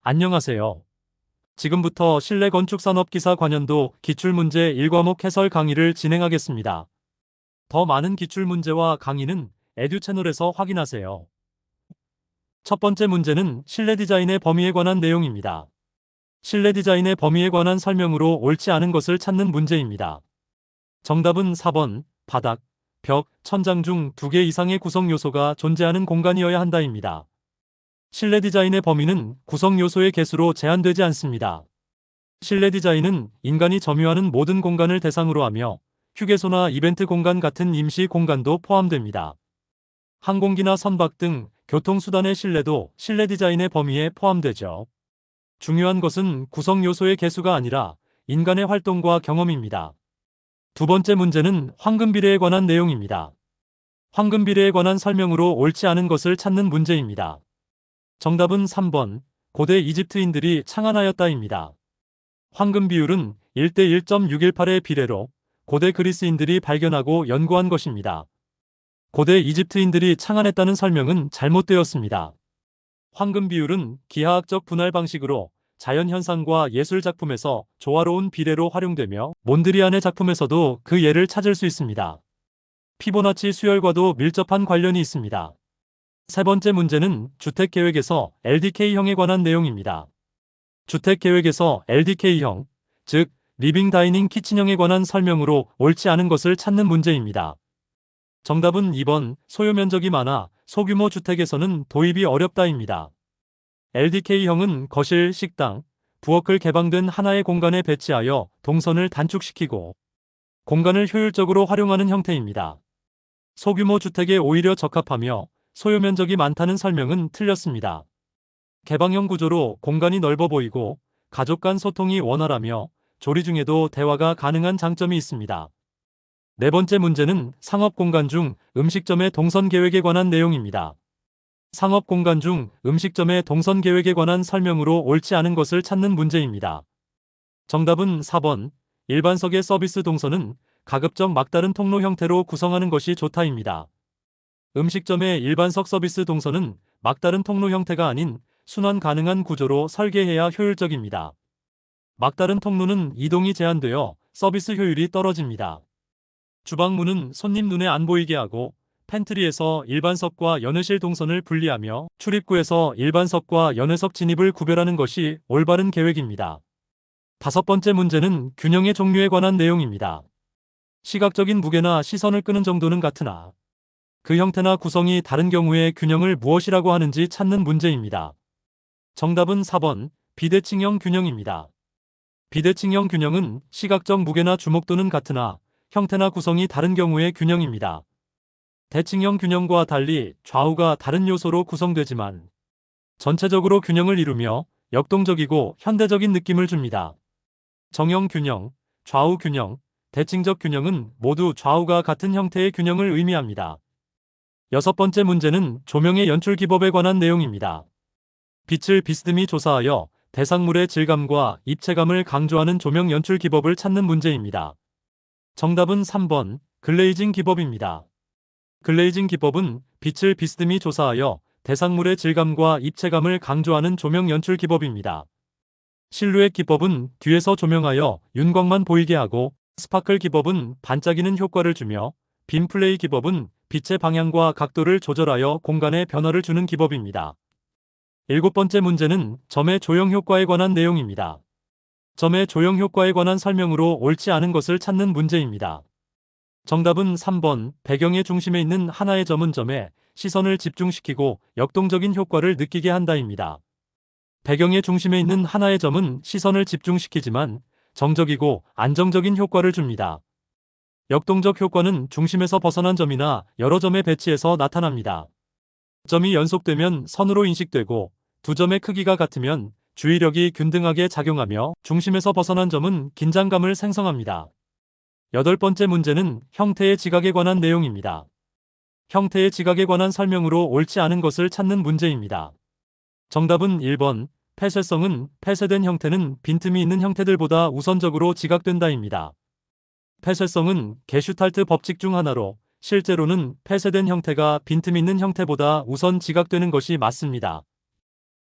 안녕하세요. 지금부터 실내 건축 산업 기사 관연도 기출문제 1과목 해설 강의를 진행하겠습니다. 더 많은 기출문제와 강의는 에듀 채널에서 확인하세요. 첫 번째 문제는 실내 디자인의 범위에 관한 내용입니다. 실내 디자인의 범위에 관한 설명으로 옳지 않은 것을 찾는 문제입니다. 정답은 4번, 바닥, 벽, 천장 중 2개 이상의 구성 요소가 존재하는 공간이어야 한다입니다. 실내 디자인의 범위는 구성 요소의 개수로 제한되지 않습니다. 실내 디자인은 인간이 점유하는 모든 공간을 대상으로 하며 휴게소나 이벤트 공간 같은 임시 공간도 포함됩니다. 항공기나 선박 등 교통수단의 실내도 실내 디자인의 범위에 포함되죠. 중요한 것은 구성 요소의 개수가 아니라 인간의 활동과 경험입니다. 두 번째 문제는 황금 비례에 관한 내용입니다. 황금 비례에 관한 설명으로 옳지 않은 것을 찾는 문제입니다. 정답은 3번, 고대 이집트인들이 창안하였다입니다. 황금 비율은 1대 1.618의 비례로 고대 그리스인들이 발견하고 연구한 것입니다. 고대 이집트인들이 창안했다는 설명은 잘못되었습니다. 황금 비율은 기하학적 분할 방식으로 자연현상과 예술작품에서 조화로운 비례로 활용되며 몬드리안의 작품에서도 그 예를 찾을 수 있습니다. 피보나치 수열과도 밀접한 관련이 있습니다. 세 번째 문제는 주택계획에서 LDK형에 관한 내용입니다. 주택계획에서 LDK형, 즉 리빙 다이닝 키친형에 관한 설명으로 옳지 않은 것을 찾는 문제입니다. 정답은 2번, 소요면적이 많아 소규모 주택에서는 도입이 어렵다입니다. LDK형은 거실, 식당, 부엌을 개방된 하나의 공간에 배치하여 동선을 단축시키고 공간을 효율적으로 활용하는 형태입니다. 소규모 주택에 오히려 적합하며 소요면적이 많다는 설명은 틀렸습니다. 개방형 구조로 공간이 넓어 보이고 가족 간 소통이 원활하며 조리 중에도 대화가 가능한 장점이 있습니다. 네 번째 문제는 상업공간 중 음식점의 동선 계획에 관한 내용입니다. 상업공간 중 음식점의 동선 계획에 관한 설명으로 옳지 않은 것을 찾는 문제입니다. 정답은 4번, 일반석의 서비스 동선은 가급적 막다른 통로 형태로 구성하는 것이 좋다입니다. 음식점의 일반석 서비스 동선은 막다른 통로 형태가 아닌 순환 가능한 구조로 설계해야 효율적입니다. 막다른 통로는 이동이 제한되어 서비스 효율이 떨어집니다. 주방문은 손님 눈에 안 보이게 하고 팬트리에서 일반석과 연회실 동선을 분리하며 출입구에서 일반석과 연회석 진입을 구별하는 것이 올바른 계획입니다. 다섯 번째 문제는 균형의 종류에 관한 내용입니다. 시각적인 무게나 시선을 끄는 정도는 같으나 그 형태나 구성이 다른 경우에 균형을 무엇이라고 하는지 찾는 문제입니다. 정답은 4번, 비대칭형 균형입니다. 비대칭형 균형은 시각적 무게나 주목도는 같으나 형태나 구성이 다른 경우의 균형입니다. 대칭형 균형과 달리 좌우가 다른 요소로 구성되지만 전체적으로 균형을 이루며 역동적이고 현대적인 느낌을 줍니다. 정형 균형, 좌우 균형, 대칭적 균형은 모두 좌우가 같은 형태의 균형을 의미합니다. 여섯 번째 문제는 조명의 연출 기법에 관한 내용입니다. 빛을 비스듬히 조사하여 대상물의 질감과 입체감을 강조하는 조명 연출 기법을 찾는 문제입니다. 정답은 3번, 글레이징 기법입니다. 글레이징 기법은 빛을 비스듬히 조사하여 대상물의 질감과 입체감을 강조하는 조명 연출 기법입니다. 실루엣 기법은 뒤에서 조명하여 윤곽만 보이게 하고 스파클 기법은 반짝이는 효과를 주며 빔 플레이 기법은 빛의 방향과 각도를 조절하여 공간에 변화를 주는 기법입니다. 일곱 번째 문제는 점의 조형 효과에 관한 내용입니다. 점의 조형 효과에 관한 설명으로 옳지 않은 것을 찾는 문제입니다. 정답은 3번, 배경의 중심에 있는 하나의 점은 점에 시선을 집중시키고 역동적인 효과를 느끼게 한다입니다. 배경의 중심에 있는 하나의 점은 시선을 집중시키지만 정적이고 안정적인 효과를 줍니다. 역동적 효과는 중심에서 벗어난 점이나 여러 점의 배치에서 나타납니다. 점이 연속되면 선으로 인식되고 두 점의 크기가 같으면 주의력이 균등하게 작용하며 중심에서 벗어난 점은 긴장감을 생성합니다. 여덟 번째 문제는 형태의 지각에 관한 내용입니다. 형태의 지각에 관한 설명으로 옳지 않은 것을 찾는 문제입니다. 정답은 1번, 폐쇄성은 폐쇄된 형태는 빈틈이 있는 형태들보다 우선적으로 지각된다입니다. 폐쇄성은 게슈탈트 법칙 중 하나로 실제로는 폐쇄된 형태가 빈틈 있는 형태보다 우선 지각되는 것이 맞습니다.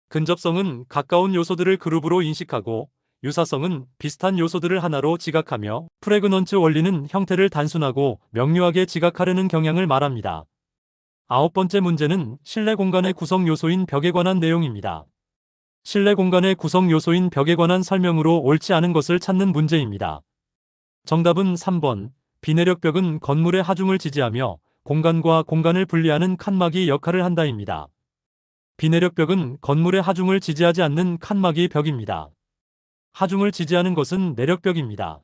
근접성은 가까운 요소들을 그룹으로 인식하고 유사성은 비슷한 요소들을 하나로 지각하며 프레그넌츠 원리는 형태를 단순하고 명료하게 지각하려는 경향을 말합니다. 아홉 번째 문제는 실내 공간의 구성 요소인 벽에 관한 내용입니다. 실내 공간의 구성 요소인 벽에 관한 설명으로 옳지 않은 것을 찾는 문제입니다. 정답은 3번. 비내력 벽은 건물의 하중을 지지하며 공간과 공간을 분리하는 칸막이 역할을 한다입니다. 비내력 벽은 건물의 하중을 지지하지 않는 칸막이 벽입니다. 하중을 지지하는 것은 내력벽입니다.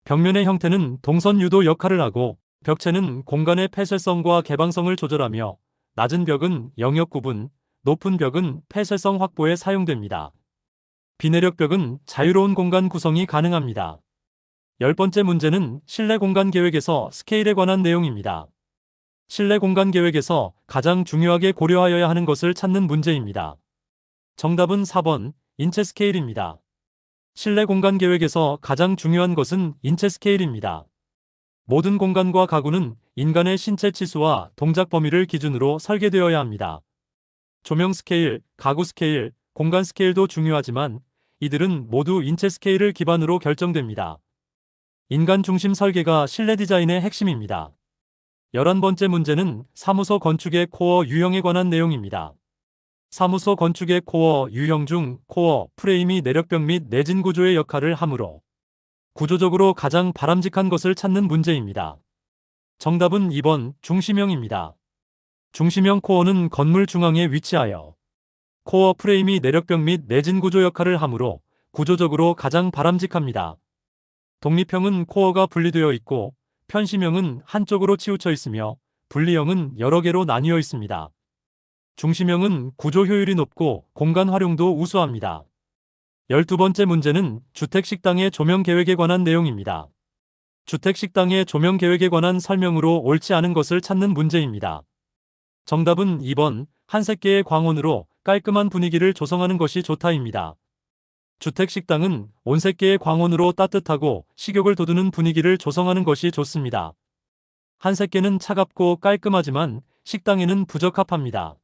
벽면의 형태는 동선 유도 역할을 하고 벽체는 공간의 폐쇄성과 개방성을 조절하며 낮은 벽은 영역 구분, 높은 벽은 폐쇄성 확보에 사용됩니다. 비내력 벽은 자유로운 공간 구성이 가능합니다. 10번째 문제는 실내 공간 계획에서 스케일에 관한 내용입니다. 실내 공간 계획에서 가장 중요하게 고려하여야 하는 것을 찾는 문제입니다. 정답은 4번, 인체 스케일입니다. 실내 공간 계획에서 가장 중요한 것은 인체 스케일입니다. 모든 공간과 가구는 인간의 신체 치수와 동작 범위를 기준으로 설계되어야 합니다. 조명 스케일, 가구 스케일, 공간 스케일도 중요하지만 이들은 모두 인체 스케일을 기반으로 결정됩니다. 인간 중심 설계가 실내 디자인의 핵심입니다. 11번째 문제는 사무소 건축의 코어 유형에 관한 내용입니다. 사무소 건축의 코어 유형 중 코어 프레임이 내력벽 및 내진 구조의 역할을 하므로 구조적으로 가장 바람직한 것을 찾는 문제입니다. 정답은 2번 중심형입니다. 중심형 코어는 건물 중앙에 위치하여 코어 프레임이 내력벽 및 내진 구조 역할을 하므로 구조적으로 가장 바람직합니다. 독립형은 코어가 분리되어 있고 편심형은 한쪽으로 치우쳐 있으며 분리형은 여러 개로 나뉘어 있습니다. 중심형은 구조 효율이 높고 공간 활용도 우수합니다. 12번째 문제는 주택식당의 조명 계획에 관한 내용입니다. 주택식당의 조명 계획에 관한 설명으로 옳지 않은 것을 찾는 문제입니다. 정답은 2번 한색 개의 광원으로 깔끔한 분위기를 조성하는 것이 좋다입니다. 주택식당은 온색 개의 광원으로 따뜻하고 식욕을 돋우는 분위기를 조성하는 것이 좋습니다. 한색 개는 차갑고 깔끔하지만 식당에는 부적합합니다.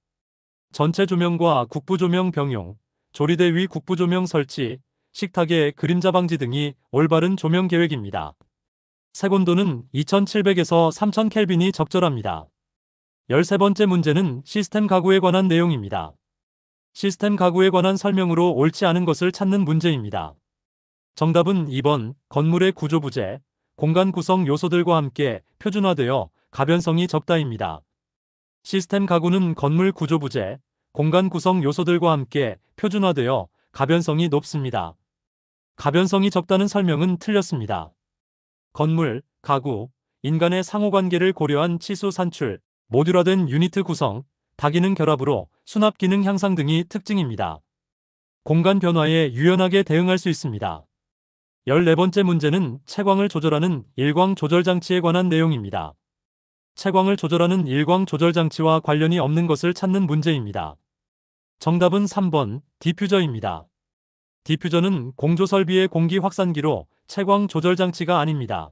전체 조명과 국부 조명 병용, 조리대 위 국부 조명 설치, 식탁의 그림자 방지 등이 올바른 조명 계획입니다. 색온도는 2700에서 3000 켈빈이 적절합니다. 13번째 문제는 시스템 가구에 관한 내용입니다. 시스템 가구에 관한 설명으로 옳지 않은 것을 찾는 문제입니다. 정답은 2번 건물의 구조 부재, 공간 구성 요소들과 함께 표준화되어 가변성이 적다입니다. 시스템 가구는 건물 구조 부재, 공간 구성 요소들과 함께 표준화되어 가변성이 높습니다. 가변성이 적다는 설명은 틀렸습니다. 건물, 가구, 인간의 상호관계를 고려한 치수 산출, 모듈화된 유니트 구성, 다기능 결합으로 수납 기능 향상 등이 특징입니다. 공간 변화에 유연하게 대응할 수 있습니다. 14번째 문제는 채광을 조절하는 일광 조절 장치에 관한 내용입니다. 채광을 조절하는 일광 조절 장치와 관련이 없는 것을 찾는 문제입니다. 정답은 3번 디퓨저입니다. 디퓨저는 공조 설비의 공기 확산기로 채광 조절 장치가 아닙니다.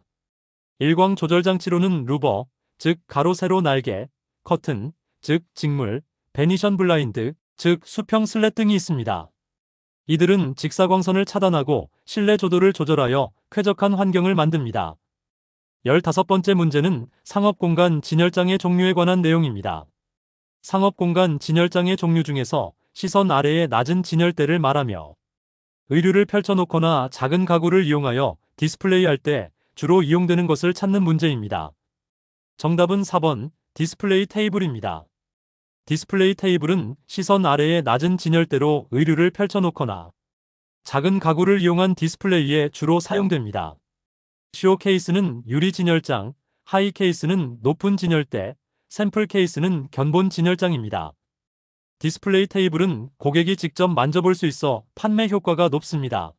일광 조절 장치로는 루버, 즉 가로 세로 날개, 커튼, 즉 직물, 베니션 블라인드, 즉 수평 슬랫 등이 있습니다. 이들은 직사광선을 차단하고 실내 조도를 조절하여 쾌적한 환경을 만듭니다. 15번째 문제는 상업공간 진열장의 종류에 관한 내용입니다. 상업공간 진열장의 종류 중에서 시선 아래의 낮은 진열대를 말하며 의류를 펼쳐놓거나 작은 가구를 이용하여 디스플레이할 때 주로 이용되는 것을 찾는 문제입니다. 정답은 4번 디스플레이 테이블입니다. 디스플레이 테이블은 시선 아래의 낮은 진열대로 의류를 펼쳐놓거나 작은 가구를 이용한 디스플레이에 주로 사용됩니다. 쇼 케이스는 유리 진열장, 하이 케이스는 높은 진열대, 샘플 케이스는 견본 진열장입니다. 디스플레이 테이블은 고객이 직접 만져볼 수 있어 판매 효과가 높습니다.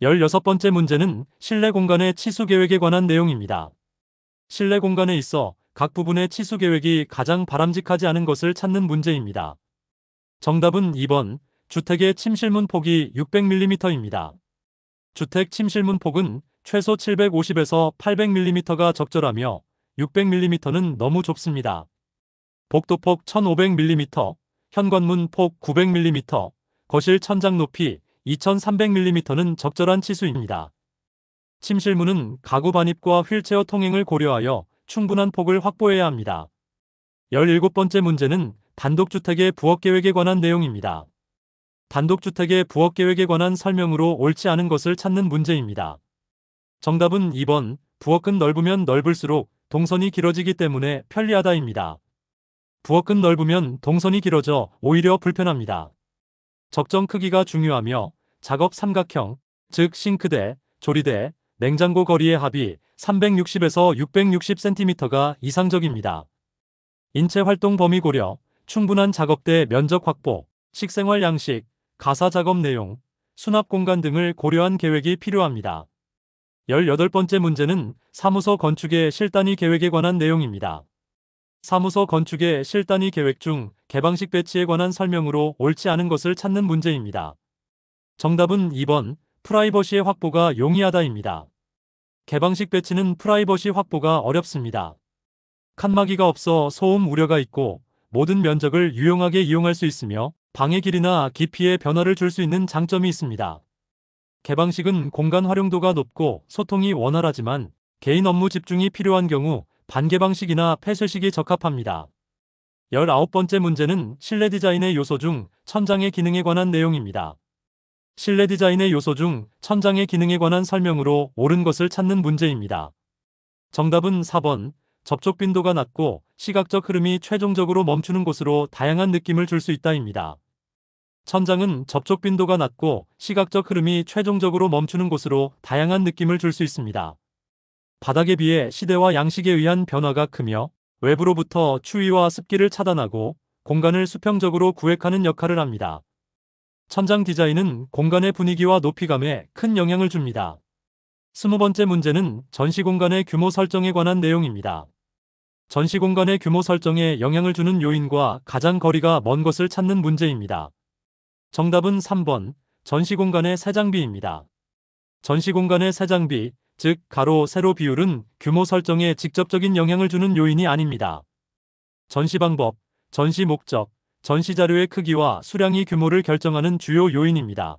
16번째 문제는 실내 공간의 치수 계획에 관한 내용입니다. 실내 공간에 있어 각 부분의 치수 계획이 가장 바람직하지 않은 것을 찾는 문제입니다. 정답은 2번 주택의 침실문 폭이 600mm입니다. 주택 침실문 폭은 최소 750에서 800mm가 적절하며 600mm는 너무 좁습니다. 복도폭 1500mm, 현관문 폭 900mm, 거실 천장 높이 2300mm는 적절한 치수입니다. 침실문은 가구 반입과 휠체어 통행을 고려하여 충분한 폭을 확보해야 합니다. 17번째 문제는 단독주택의 부엌계획에 관한 내용입니다. 단독주택의 부엌계획에 관한 설명으로 옳지 않은 것을 찾는 문제입니다. 정답은 2번, 부엌은 넓으면 넓을수록 동선이 길어지기 때문에 편리하다입니다. 부엌은 넓으면 동선이 길어져 오히려 불편합니다. 적정 크기가 중요하며 작업 삼각형, 즉 싱크대, 조리대, 냉장고 거리의 합이 360에서 660cm가 이상적입니다. 인체 활동 범위 고려, 충분한 작업대 면적 확보, 식생활 양식, 가사 작업 내용, 수납 공간 등을 고려한 계획이 필요합니다. 18번째 문제는 사무소 건축의 실단위 계획에 관한 내용입니다. 사무소 건축의 실단위 계획 중 개방식 배치에 관한 설명으로 옳지 않은 것을 찾는 문제입니다. 정답은 2번, 프라이버시의 확보가 용이하다입니다. 개방식 배치는 프라이버시 확보가 어렵습니다. 칸막이가 없어 소음 우려가 있고 모든 면적을 유용하게 이용할 수 있으며 방의 길이나 깊이에 변화를 줄 수 있는 장점이 있습니다. 개방식은 공간 활용도가 높고 소통이 원활하지만 개인 업무 집중이 필요한 경우 반개방식이나 폐쇄식이 적합합니다. 19번째 문제는 실내 디자인의 요소 중 천장의 기능에 관한 내용입니다. 실내 디자인의 요소 중 천장의 기능에 관한 설명으로 옳은 것을 찾는 문제입니다. 정답은 4번, 접촉 빈도가 낮고 시각적 흐름이 최종적으로 멈추는 곳으로 다양한 느낌을 줄 수 있다입니다. 천장은 접촉 빈도가 낮고 시각적 흐름이 최종적으로 멈추는 곳으로 다양한 느낌을 줄 수 있습니다. 바닥에 비해 시대와 양식에 의한 변화가 크며 외부로부터 추위와 습기를 차단하고 공간을 수평적으로 구획하는 역할을 합니다. 천장 디자인은 공간의 분위기와 높이감에 큰 영향을 줍니다. 20번째 문제는 전시 공간의 규모 설정에 관한 내용입니다. 전시 공간의 규모 설정에 영향을 주는 요인과 가장 거리가 먼 것을 찾는 문제입니다. 정답은 3번, 전시 공간의 세장비입니다. 전시 공간의 세장비, 즉 가로, 세로 비율은 규모 설정에 직접적인 영향을 주는 요인이 아닙니다. 전시 방법, 전시 목적, 전시 자료의 크기와 수량이 규모를 결정하는 주요 요인입니다.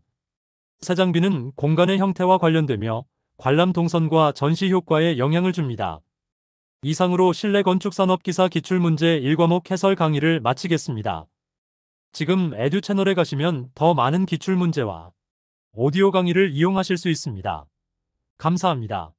세장비는 공간의 형태와 관련되며 관람 동선과 전시 효과에 영향을 줍니다. 이상으로 실내 건축 산업 기사 기출문제 1과목 해설 강의를 마치겠습니다. 지금 에듀 채널에 가시면 더 많은 기출문제와 오디오 강의를 이용하실 수 있습니다. 감사합니다.